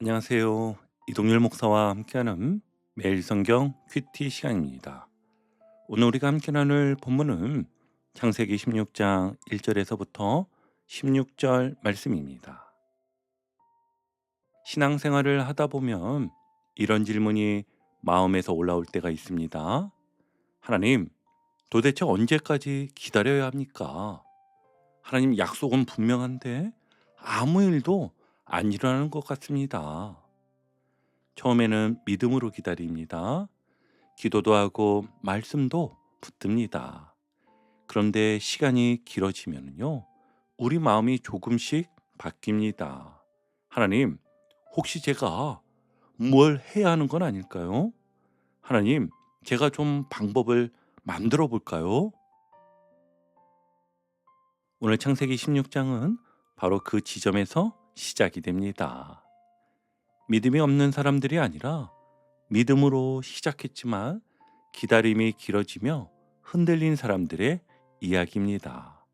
안녕하세요. 이동열 목사와 함께하는 매일 성경 큐티 시간입니다. 오늘 우리가 함께 나눌 본문은 창세기 16장 1절에서부터 16절 말씀입니다. 신앙생활을 하다 보면 이런 질문이 마음에서 올라올 때가 있습니다. 하나님, 도대체 언제까지 기다려야 합니까? 하나님, 약속은 분명한데 아무 일도 안 일어나는 것 같습니다. 처음에는 믿음으로 기다립니다. 기도도 하고 말씀도 붙듭니다. 그런데 시간이 길어지면요, 우리 마음이 조금씩 바뀝니다. 하나님, 혹시 제가 뭘 해야 하는 건 아닐까요? 하나님, 제가 좀 방법을 만들어 볼까요? 오늘 창세기 16장은 바로 그 지점에서 시작이 됩니다. 믿음이 없는 사람들이 아니라 믿음으로 시작했지만 기다림이 길어지며 흔들린 사람들의 이야기입니다.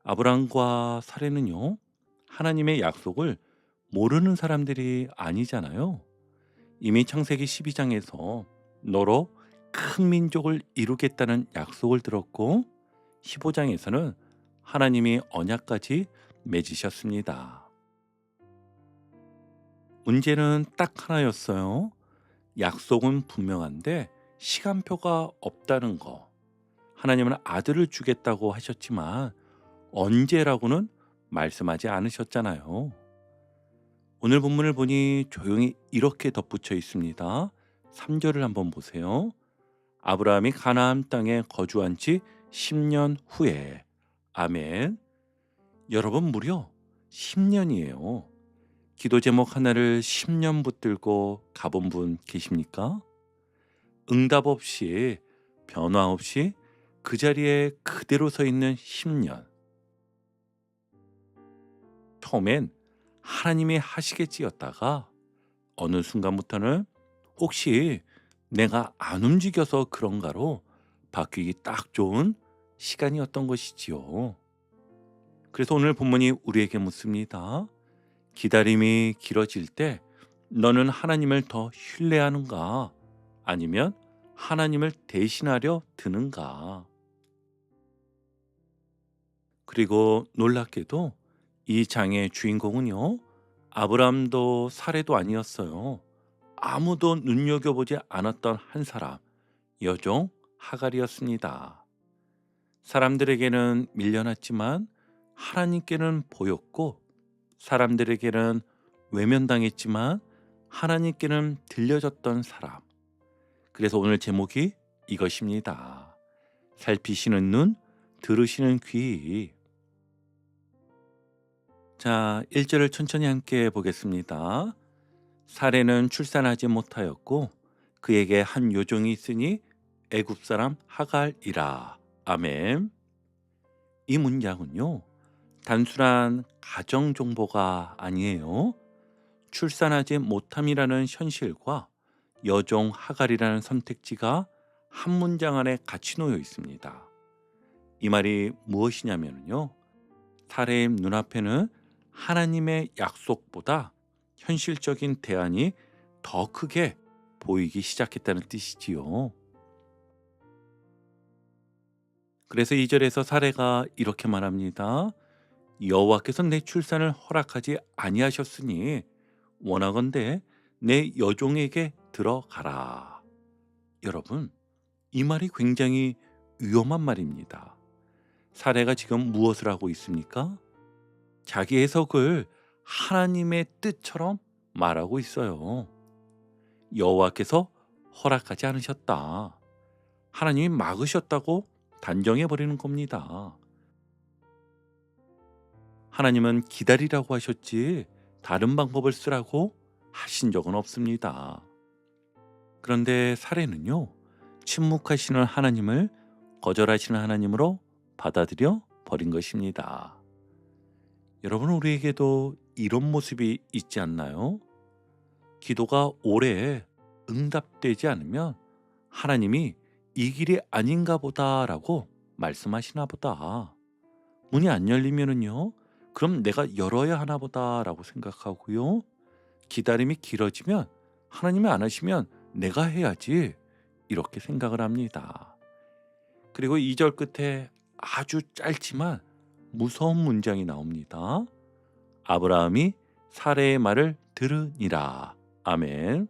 아브람과 사례는요, 하나님의 약속을 모르는 사람들이 아니잖아요. 이미 창세기 12장에서 너로 큰 민족을 이루겠다는 약속을 들었고, 15장에서는 하나님이 언약까지 맺으셨습니다. 문제는 딱 하나였어요. 약속은 분명한데 시간표가 없다는 거. 하나님은 아들을 주겠다고 하셨지만 언제라고는 말씀하지 않으셨잖아요. 오늘 본문을 보니 조용히 이렇게 덧붙여 있습니다. 3절을 한번 보세요. 아브라함이 가나안 땅에 거주한 지 10년 후에. 아멘. 여러분, 무려 10년이에요. 기도 제목 하나를 10년 붙들고 가본 분 계십니까? 응답 없이, 변화 없이 그 자리에 그대로 서 있는 10년. 처음엔 하나님이 하시겠지였다가 어느 순간부터는 혹시 내가 안 움직여서 그런가로 바뀌기 딱 좋은 시간이었던 것이지요. 그래서 오늘 본문이 우리에게 묻습니다. 기다림이 길어질 때 너는 하나님을 더 신뢰하는가? 아니면 하나님을 대신하려 드는가? 그리고 놀랍게도 이 장의 주인공은요, 아브람도 사례도 아니었어요. 아무도 눈여겨보지 않았던 한 사람, 여종 하갈이었습니다. 사람들에게는 밀려났지만 하나님께는 보였고, 사람들에게는 외면당했지만 하나님께는 들려졌던 사람. 그래서 오늘 제목이 이것입니다. 살피시는 눈, 들으시는 귀. 자, 1절을 천천히 함께 보겠습니다. 사레는 출산하지 못하였고 그에게 한 요종이 있으니 애굽 사람 하갈이라. 아멘. 이 문장은요, 단순한 가정 정보가 아니에요. 출산하지 못함이라는 현실과 여종 하갈이라는 선택지가 한 문장 안에 같이 놓여 있습니다. 이 말이 무엇이냐면요, 사레의 눈앞에는 하나님의 약속보다 현실적인 대안이 더 크게 보이기 시작했다는 뜻이지요. 그래서 2절에서 사례가 이렇게 말합니다. 여호와께서 내 출산을 허락하지 아니하셨으니 원하건대 내 여종에게 들어가라. 여러분, 이 말이 굉장히 위험한 말입니다. 사례가 지금 무엇을 하고 있습니까? 자기 해석을 하나님의 뜻처럼 말하고 있어요. 여호와께서 허락하지 않으셨다. 하나님이 막으셨다고 단정해 버리는 겁니다. 하나님은 기다리라고 하셨지 다른 방법을 쓰라고 하신 적은 없습니다. 그런데 사례는요, 침묵하시는 하나님을 거절하시는 하나님으로 받아들여 버린 것입니다. 여러분, 우리에게도 이런 모습이 있지 않나요? 기도가 오래 응답되지 않으면 하나님이 이 길이 아닌가 보다라고 말씀하시나 보다. 문이 안 열리면은요, 그럼 내가 열어야 하나 보다라고 생각하고요. 기다림이 길어지면 하나님이 안 하시면 내가 해야지 이렇게 생각을 합니다. 그리고 2절 끝에 아주 짧지만 무서운 문장이 나옵니다. 아브라함이 사레의 말을 들으니라. 아멘.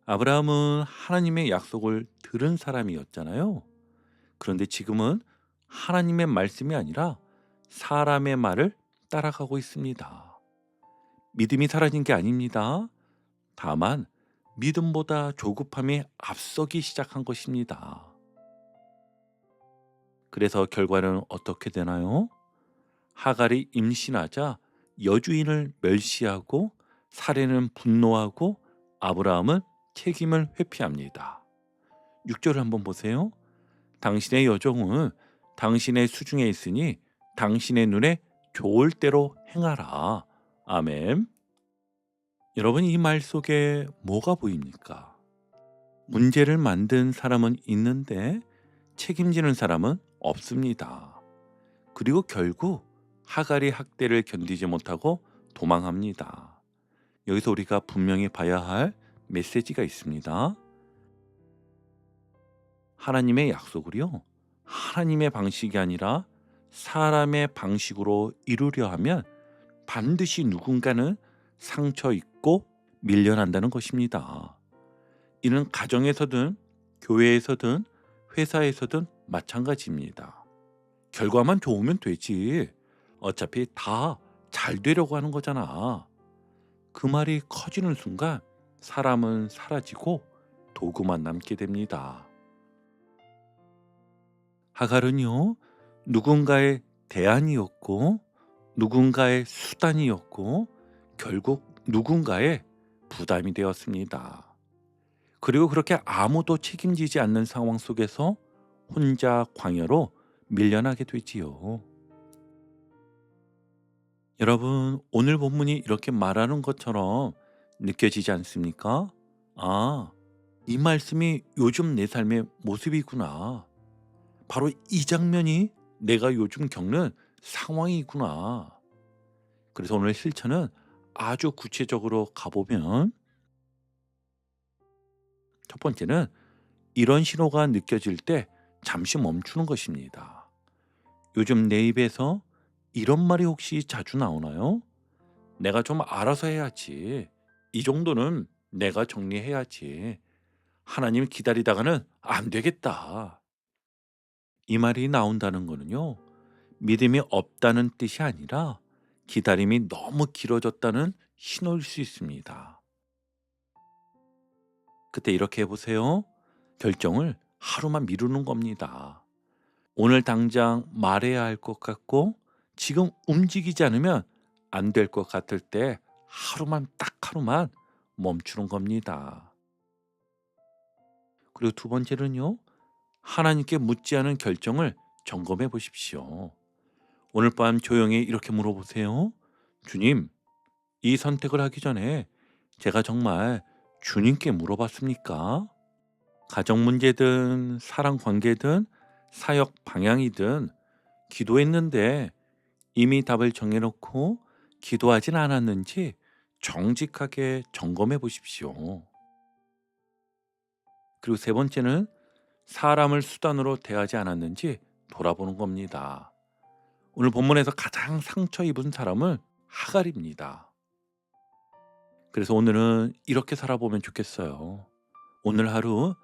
아브라함은 하나님의 약속을 들은 사람이었잖아요. 그런데 지금은 하나님의 말씀이 아니라 사람의 말을 따라가고 있습니다. 믿음이 사라진 게 아닙니다. 다만 믿음보다 조급함이 앞서기 시작한 것입니다. 그래서 결과는 어떻게 되나요? 하갈이 임신하자 여주인을 멸시하고 사례는 분노하고 아브라함은 책임을 회피합니다. 6절을 한번 보세요. 당신의 여종은 당신의 수중에 있으니 당신의 눈에 좋을 대로 행하라. 아멘. 여러분, 이 말 속에 뭐가 보입니까? 문제를 만든 사람은 있는데 책임지는 사람은 없습니다. 그리고 결국 하갈이 학대를 견디지 못하고 도망합니다. 여기서 우리가 분명히 봐야 할 메시지가 있습니다. 하나님의 약속을요, 하나님의 방식이 아니라 사람의 방식으로 이루려 하면 반드시 누군가는 상처 입고 밀려난다는 것입니다. 이는 가정에서든 교회에서든 회사에서든 마찬가지입니다. 결과만 좋으면 되지. 어차피 다 잘 되려고 하는 거잖아. 그 말이 커지는 순간 사람은 사라지고 도구만 남게 됩니다. 하갈은요, 누군가의 대안이었고 누군가의 수단이었고 결국 누군가의 부담이 되었습니다. 그리고 그렇게 아무도 책임지지 않는 상황 속에서 혼자 광야로 밀려나게 되지요. 여러분, 오늘 본문이 이렇게 말하는 것처럼 느껴지지 않습니까? 아, 이 말씀이 요즘 내 삶의 모습이구나. 바로 이 장면이 내가 요즘 겪는 상황이구나. 그래서 오늘 실천은 아주 구체적으로 가보면, 첫 번째는 이런 신호가 느껴질 때 잠시 멈추는 것입니다. 요즘 내 입에서 이런 말이 혹시 자주 나오나요? 내가 좀 알아서 해야지. 이 정도는 내가 정리해야지. 하나님 기다리다가는 안 되겠다. 이 말이 나온다는 거는요, 믿음이 없다는 뜻이 아니라 기다림이 너무 길어졌다는 신호일 수 있습니다. 그때 이렇게 해보세요. 결정을 하루만 미루는 겁니다. 오늘 당장 말해야 할 것 같고 지금 움직이지 않으면 안 될 것 같을 때 딱 하루만 멈추는 겁니다. 그리고 두 번째는요, 하나님께 묻지 않은 결정을 점검해 보십시오. 오늘 밤 조용히 이렇게 물어보세요. 주님, 이 선택을 하기 전에 제가 정말 주님께 물어봤습니까? 가정 문제든 사랑 관계든 사역 방향이든 기도했는데 이미 답을 정해놓고 기도하진 않았는지 정직하게 점검해 보십시오. 그리고 세 번째는 사람을 수단으로 대하지 않았는지 돌아보는 겁니다. 오늘 본문에서 가장 상처 입은 사람은 하갈입니다. 그래서 오늘은 이렇게 살아보면 좋겠어요. 오늘 하루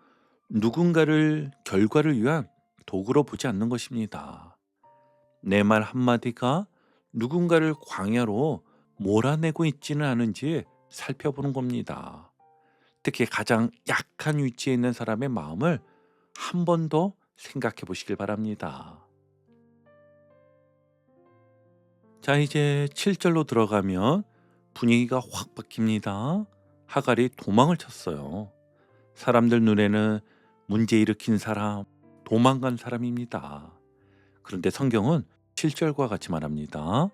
누군가를 결과를 위한 도구로 보지 않는 것입니다. 내 말 한마디가 누군가를 광야로 몰아내고 있지는 않은지 살펴보는 겁니다. 특히 가장 약한 위치에 있는 사람의 마음을 한 번 더 생각해 보시길 바랍니다. 자, 이제 7절로 들어가면 분위기가 확 바뀝니다. 하갈이 도망을 쳤어요. 사람들 눈에는 문제 일으킨 사람, 도망간 사람입니다. 그런데 성경은 7절과 같이 말합니다.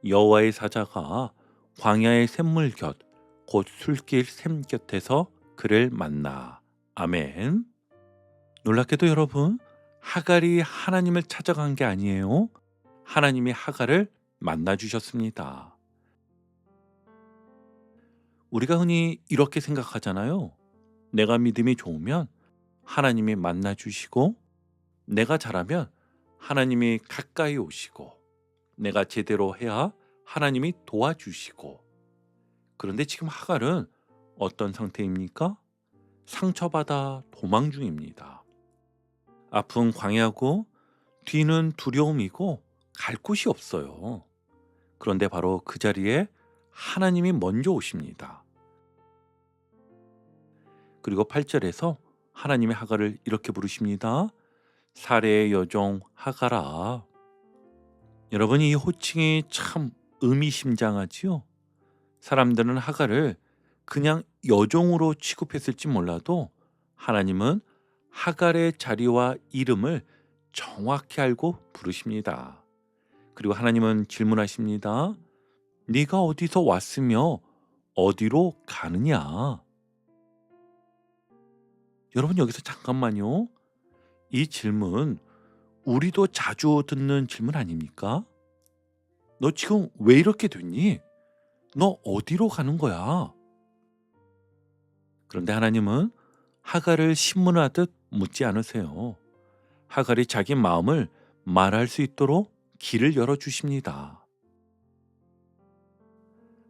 여호와의 사자가 광야의 샘물 곁, 곧 술길 샘 곁에서 그를 만나. 아멘. 놀랍게도 여러분, 하갈이 하나님을 찾아간 게 아니에요. 하나님이 하갈을 만나 주셨습니다. 우리가 흔히 이렇게 생각하잖아요. 내가 믿음이 좋으면 하나님이 만나 주시고, 내가 잘하면 하나님이 가까이 오시고, 내가 제대로 해야 하나님이 도와주시고. 그런데 지금 하갈은 어떤 상태입니까? 상처받아 도망 중입니다. 앞은 광야고 뒤는 두려움이고 갈 곳이 없어요. 그런데 바로 그 자리에 하나님이 먼저 오십니다. 그리고 8절에서 하나님의 하갈을 이렇게 부르십니다. 사레의 여종 하갈아. 여러분, 이 호칭이 참 의미심장하지요. 사람들은 하갈을 그냥 여종으로 취급했을지 몰라도 하나님은 하갈의 자리와 이름을 정확히 알고 부르십니다. 그리고 하나님은 질문하십니다. 네가 어디서 왔으며 어디로 가느냐? 여러분, 여기서 잠깐만요. 이 질문 우리도 자주 듣는 질문 아닙니까? 너 지금 왜 이렇게 됐니? 너 어디로 가는 거야? 그런데 하나님은 하갈을 신문하듯 묻지 않으세요. 하갈이 자기 마음을 말할 수 있도록 길을 열어주십니다.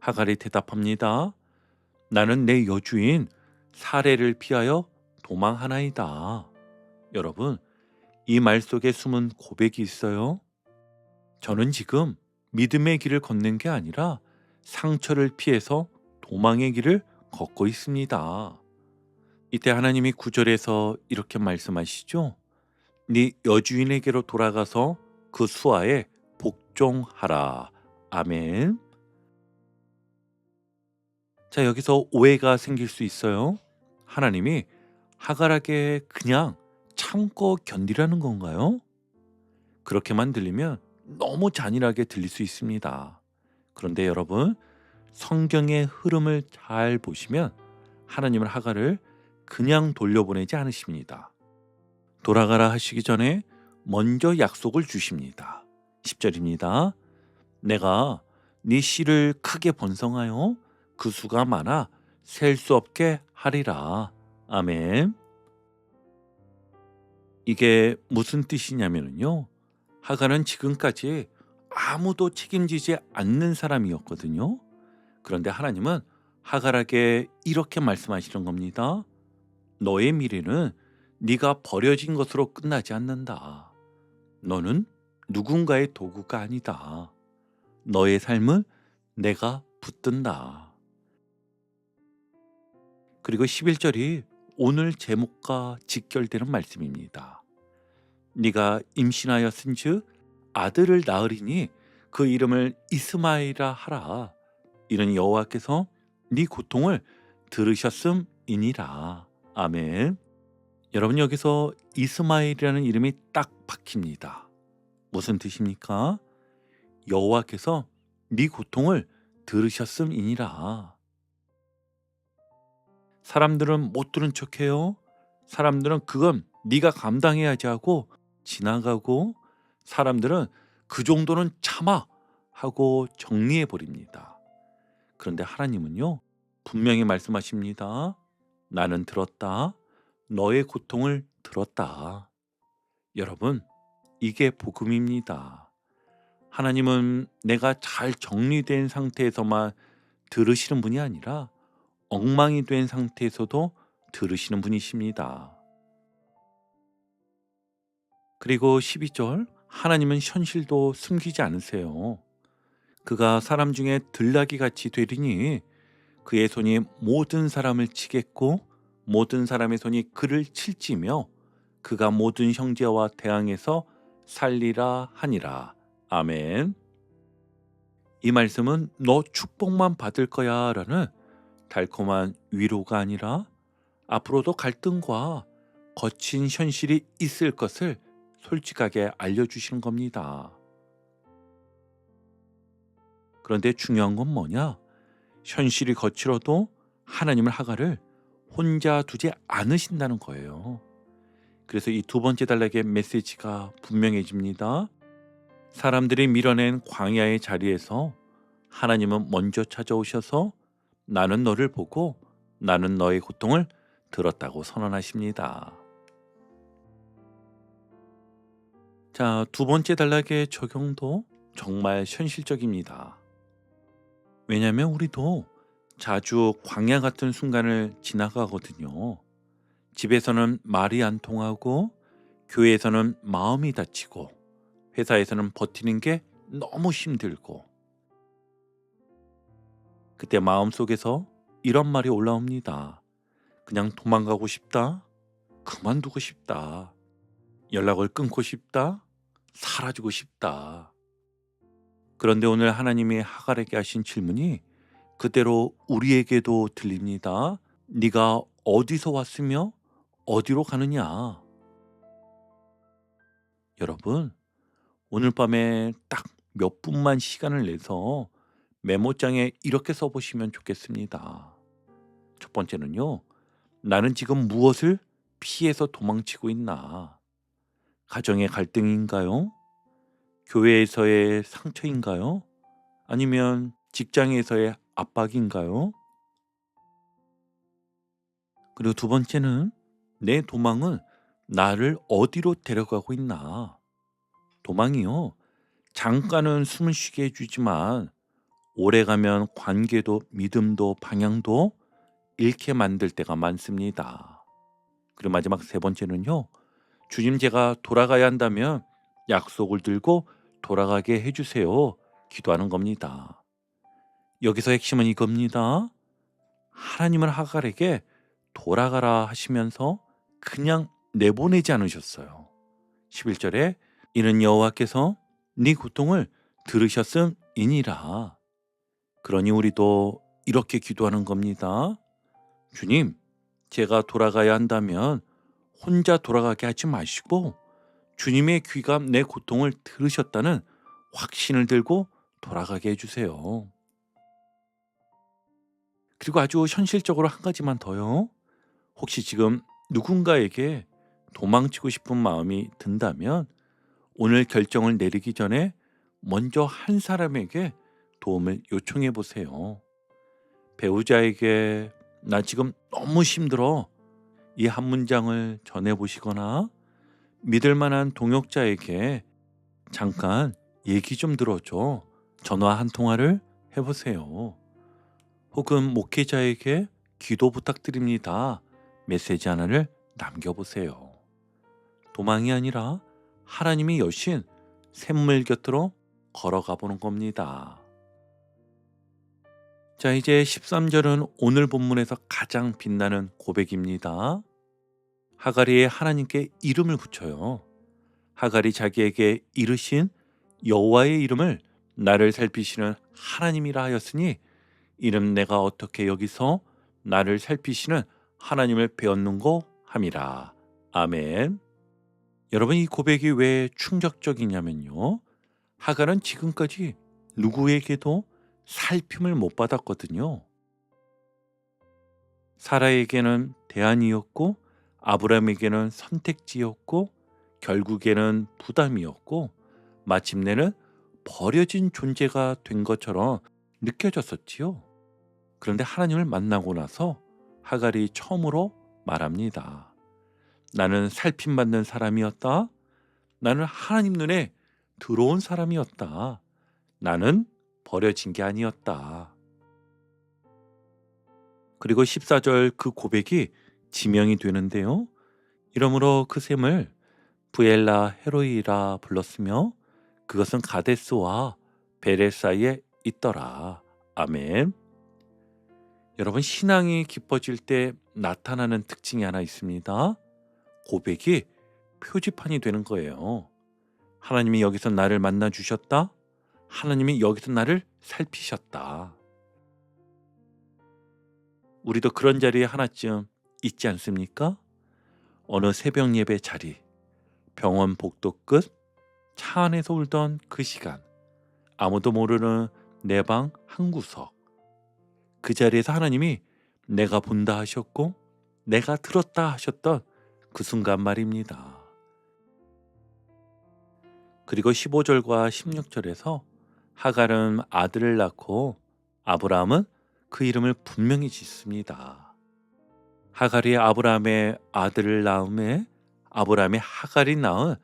하갈이 대답합니다. 나는 내 여주인 사레를 피하여 도망하나이다. 여러분, 이 말 속에 숨은 고백이 있어요. 저는 지금 믿음의 길을 걷는 게 아니라 상처를 피해서 도망의 길을 걷고 있습니다. 이때 하나님이 9절에서 이렇게 말씀하시죠. 네 여주인에게로 돌아가서 그 수하에 복종하라. 아멘. 자, 여기서 오해가 생길 수 있어요. 하나님이 하갈에게 그냥 참고 견디라는 건가요? 그렇게만 들리면 너무 잔인하게 들릴 수 있습니다. 그런데 여러분, 성경의 흐름을 잘 보시면 하나님은 하갈을 그냥 돌려보내지 않으십니다. 돌아가라 하시기 전에 먼저 약속을 주십니다. 10절입니다. 내가 네 씨를 크게 번성하여 그 수가 많아 셀 수 없게 하리라. 아멘. 이게 무슨 뜻이냐면요. 하갈은 지금까지 아무도 책임지지 않는 사람이었거든요. 그런데 하나님은 하갈에게 이렇게 말씀하시는 겁니다. 너의 미래는 네가 버려진 것으로 끝나지 않는다. 너는 누군가의 도구가 아니다. 너의 삶은 내가 붙든다. 그리고 11절이 오늘 제목과 직결되는 말씀입니다. 네가 임신하였은즉 아들을 낳으리니 그 이름을 이스마엘이라 하라. 이는 여호와께서 네 고통을 들으셨음이니라. 아멘. 여러분, 여기서 이스마엘이라는 이름이 딱 박힙니다. 무슨 뜻입니까? 여호와께서 네 고통을 들으셨음이니라. 사람들은 못 들은 척해요. 사람들은 그건 네가 감당해야지 하고 지나가고, 사람들은 그 정도는 참아 하고 정리해 버립니다. 그런데 하나님은요, 분명히 말씀하십니다. 나는 들었다. 너의 고통을 들었다. 여러분, 이게 복음입니다. 하나님은 내가 잘 정리된 상태에서만 들으시는 분이 아니라 엉망이 된 상태에서도 들으시는 분이십니다. 그리고 12절, 하나님은 현실도 숨기지 않으세요. 그가 사람 중에 들나귀 같이 되리니 그의 손이 모든 사람을 치겠고 모든 사람의 손이 그를 칠지며 그가 모든 형제와 대항해서 살리라 하니라. 아멘. 이 말씀은 너 축복만 받을 거야 라는 달콤한 위로가 아니라 앞으로도 갈등과 거친 현실이 있을 것을 솔직하게 알려주시는 겁니다. 그런데 중요한 건 뭐냐? 현실이 거칠어도 하나님은 하갈을 혼자 두지 않으신다는 거예요. 그래서 이 두 번째 단락의 메시지가 분명해집니다. 사람들이 밀어낸 광야의 자리에서 하나님은 먼저 찾아오셔서 나는 너를 보고 나는 너의 고통을 들었다고 선언하십니다. 자, 두 번째 단락의 적용도 정말 현실적입니다. 왜냐하면 우리도 자주 광야 같은 순간을 지나가거든요. 집에서는 말이 안 통하고, 교회에서는 마음이 다치고, 회사에서는 버티는 게 너무 힘들고, 그때 마음속에서 이런 말이 올라옵니다. 그냥 도망가고 싶다. 그만두고 싶다. 연락을 끊고 싶다. 사라지고 싶다. 그런데 오늘 하나님이 하갈에게 하신 질문이 그대로 우리에게도 들립니다. 네가 어디서 왔으며 어디로 가느냐? 여러분, 오늘 밤에 딱 몇 분만 시간을 내서 메모장에 이렇게 써보시면 좋겠습니다. 첫 번째는요. 나는 지금 무엇을 피해서 도망치고 있나? 가정의 갈등인가요? 교회에서의 상처인가요? 아니면 직장에서의 압박인가요? 그리고 두 번째는 내 도망은 나를 어디로 데려가고 있나? 도망이요. 잠깐은 숨을 쉬게 해주지만 오래 가면 관계도 믿음도 방향도 잃게 만들 때가 많습니다. 그리고 마지막 세 번째는요. 주님, 제가 돌아가야 한다면 약속을 들고 돌아가게 해주세요. 기도하는 겁니다. 여기서 핵심은 이겁니다. 하나님은 하갈에게 돌아가라 하시면서 그냥 내보내지 않으셨어요. 11절에 이는 여호와께서 네 고통을 들으셨음이니라. 그러니 우리도 이렇게 기도하는 겁니다. 주님, 제가 돌아가야 한다면 혼자 돌아가게 하지 마시고 주님의 귀가 내 고통을 들으셨다는 확신을 들고 돌아가게 해주세요. 그리고 아주 현실적으로 한 가지만 더요. 혹시 지금 누군가에게 도망치고 싶은 마음이 든다면 오늘 결정을 내리기 전에 먼저 한 사람에게 도움을 요청해 보세요. 배우자에게 나 지금 너무 힘들어. 이 한 문장을 전해 보시거나 믿을 만한 동역자에게 잠깐 얘기 좀 들어줘. 전화 한 통화를 해보세요. 혹은 목회자에게 기도 부탁드립니다. 메시지 하나를 남겨보세요. 도망이 아니라 하나님이 여신 샘물 곁으로 걸어가 보는 겁니다. 자, 이제 13절은 오늘 본문에서 가장 빛나는 고백입니다. 하갈이 하나님께 이름을 붙여요. 하갈이 자기에게 이르신 여호와의 이름을 나를 살피시는 하나님이라 하였으니 이는 내가 어떻게 여기서 나를 살피시는 하나님을 배웠는고 함이라. 아멘. 여러분, 이 고백이 왜 충격적이냐면요. 하갈은 지금까지 누구에게도 살핌을 못 받았거든요. 사라에게는 대안이었고 아브라함에게는 선택지였고 결국에는 부담이었고 마침내는 버려진 존재가 된 것처럼 느껴졌었지요. 그런데 하나님을 만나고 나서 하갈이 처음으로 말합니다. 나는 살핌받는 사람이었다. 나는 하나님 눈에 들어온 사람이었다. 나는 버려진 게 아니었다. 그리고 14절 그 고백이 지명이 되는데요. 이러므로 그 샘을 부엘라 헤로이라 불렀으며 그것은 가데스와 베레 사이에 있더라. 아멘. 여러분, 신앙이 깊어질 때 나타나는 특징이 하나 있습니다. 고백이 표지판이 되는 거예요. 하나님이 여기서 나를 만나 주셨다. 하나님이 여기서 나를 살피셨다. 우리도 그런 자리에 하나쯤 있지 않습니까? 어느 새벽 예배 자리, 병원 복도 끝, 차 안에서 울던 그 시간, 아무도 모르는 내 방 한 구석. 그 자리에서 하나님이 내가 본다 하셨고 내가 들었다 하셨던 그 순간 말입니다. 그리고 15절과 16절에서 하갈은 아들을 낳고 아브라함은 그 이름을 분명히 짓습니다. 하갈이 아브라함의 아들을 낳음에 아브라함이 하갈이 낳은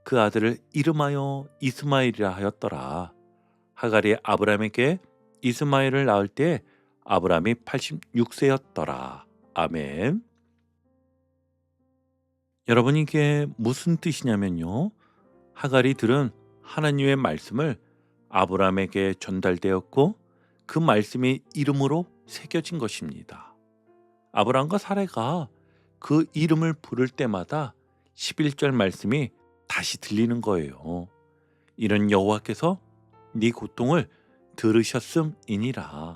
그 아들을 이름하여 이스마엘이라 하였더라. 하갈이 아브라함에게 이스마엘을 낳을 때 아브라함이 86세였더라. 아멘. 여러분, 이게 무슨 뜻이냐면요, 하갈이 들은 하나님의 말씀을 아브라함에게 전달되었고 그 말씀이 이름으로 새겨진 것입니다. 아브라함과 사레가 그 이름을 부를 때마다 11절 말씀이 다시 들리는 거예요. 이는 여호와께서 네 고통을 들으셨음이니라.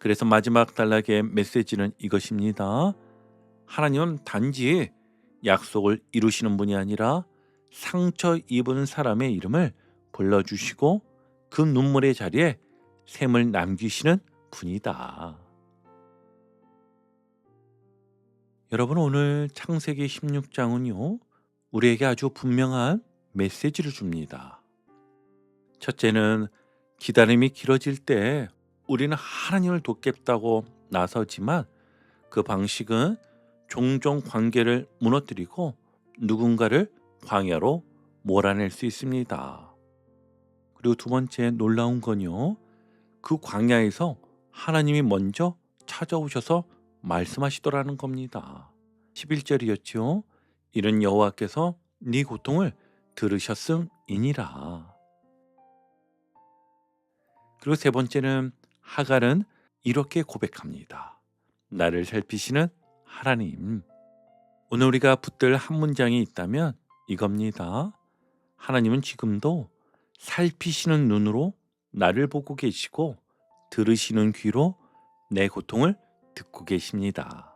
그래서 마지막 단락의 메시지는 이것입니다. 하나님은 단지 약속을 이루시는 분이 아니라 상처 입은 사람의 이름을 불러주시고 그 눈물의 자리에 샘을 남기시는 분이다. 여러분, 오늘 창세기 16장은요, 우리에게 아주 분명한 메시지를 줍니다. 첫째는 기다림이 길어질 때 우리는 하나님을 돕겠다고 나서지만 그 방식은 종종 관계를 무너뜨리고 누군가를 광야로 몰아낼 수 있습니다. 그리고 두 번째 놀라운 건요, 그 광야에서 하나님이 먼저 찾아오셔서 말씀하시더라는 겁니다. 11절이었죠. 이는 여호와께서 네 고통을 들으셨음이니라. 그리고 세 번째는 하갈은 이렇게 고백합니다. 나를 살피시는 하나님. 오늘 우리가 붙들 한 문장이 있다면 이겁니다. 하나님은 지금도 살피시는 눈으로 나를 보고 계시고 들으시는 귀로 내 고통을 듣고 계십니다.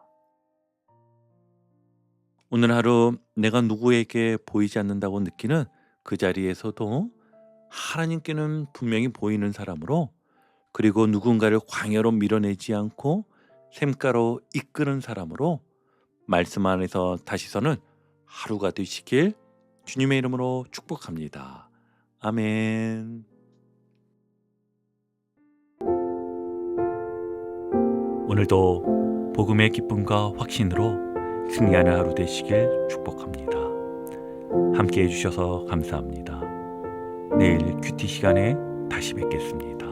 오늘 하루 내가 누구에게 보이지 않는다고 느끼는 그 자리에서도 하나님께는 분명히 보이는 사람으로, 그리고 누군가를 광야로 밀어내지 않고 샘가로 이끄는 사람으로 말씀 안에서 다시 서는 하루가 되시길 주님의 이름으로 축복합니다. 아멘. 오늘도 복음의 기쁨과 확신으로 승리하는 하루 되시길 축복합니다. 함께 해주셔서 감사합니다. 내일 큐티 시간에 다시 뵙겠습니다.